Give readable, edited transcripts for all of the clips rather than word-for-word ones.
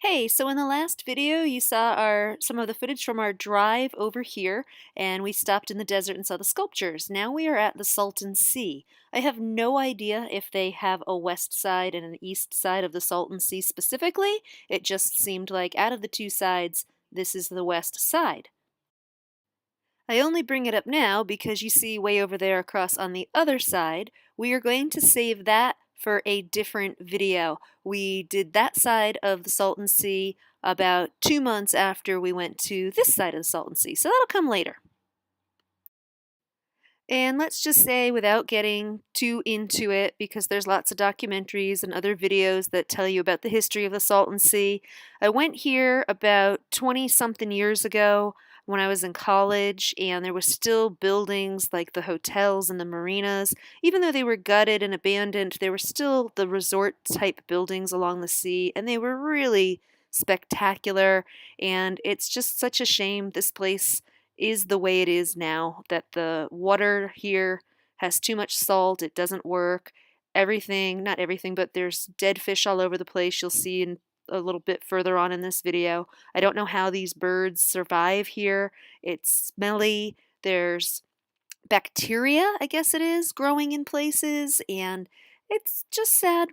Hey, so in the last video you saw some of the footage from our drive over here, and we stopped in the desert and saw the sculptures. Now we are at the Salton Sea. I have no idea if they have a west side and an east side of the Salton Sea specifically. It just seemed like out of the two sides, this is the west side. I only bring it up now because you see way over there across on the other side, we are going to save that for a different video. We did that side of the Salton Sea about 2 months after we went to this side of the Salton Sea, so that'll come later. And let's just say, without getting too into it, because there's lots of documentaries and other videos that tell you about the history of the Salton Sea, I went here about 20-something years ago when I was in college, and there was still buildings like the hotels and the marinas. Even though they were gutted and abandoned, there were still the resort-type buildings along the sea, and they were really spectacular, and it's just such a shame this place is the way it is now, that the water here has too much salt, it doesn't work. Everything, not everything, but there's dead fish all over the place. You'll see in a little bit further on in this video. I don't know how these birds survive here. It's smelly. There's bacteria, I guess it is, growing in places, and it's just sad.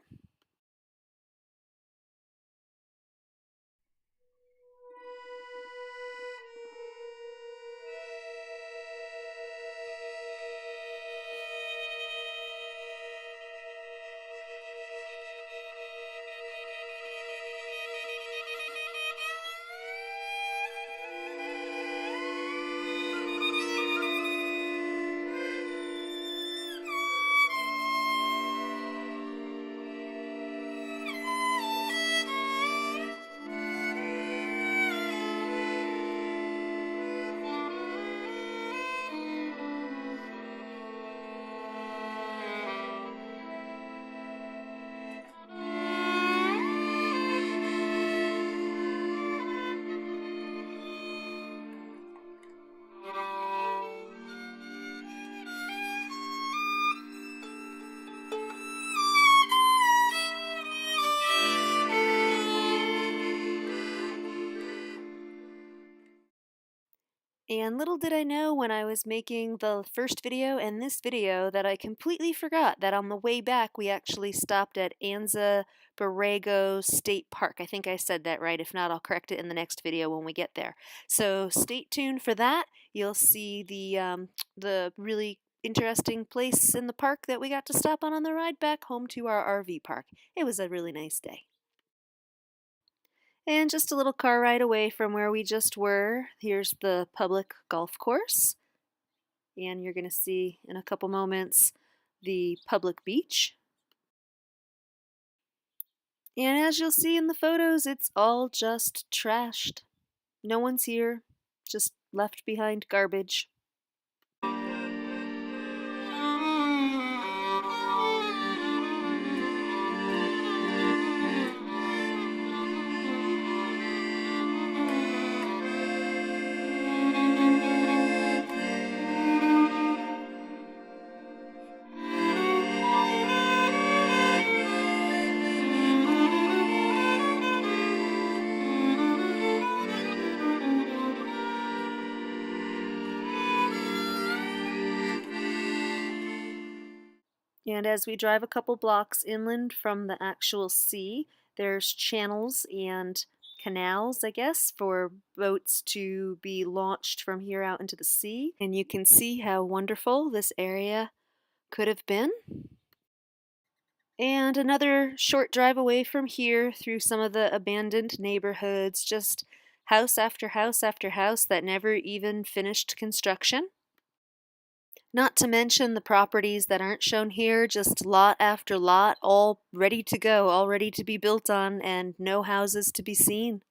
And little did I know when I was making the first video and this video that I completely forgot that on the way back we actually stopped at Anza Borrego State Park. I think I said that right. If not, I'll correct it in the next video when we get there. So stay tuned for that. You'll see the really interesting place in the park that we got to stop on the ride back home to our RV park. It was a really nice day. And just a little car ride away from where we just were, here's the public golf course. And you're going to see in a couple moments the public beach. And as you'll see in the photos, it's all just trashed. No one's here, just left behind garbage. And as we drive a couple blocks inland from the actual sea, there's channels and canals, I guess, for boats to be launched from here out into the sea. And you can see how wonderful this area could have been. And another short drive away from here through some of the abandoned neighborhoods, just House after house after house that never even finished construction. Not to mention the properties that aren't shown here, just lot after lot, all ready to go, all ready to be built on, and no houses to be seen.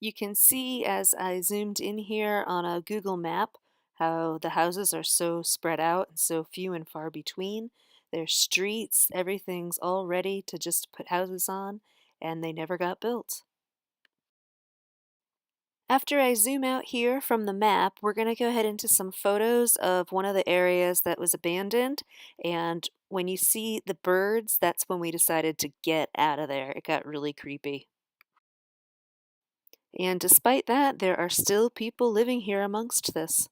You can see as I zoomed in here on a Google map how the houses are so spread out and so few and far between. There's streets, everything's all ready to just put houses on, and they never got built. After I zoom out here from the map, we're going to go ahead into some photos of one of the areas that was abandoned. And when you see the birds, that's when we decided to get out of there. It got really creepy. And despite that, there are still people living here amongst this.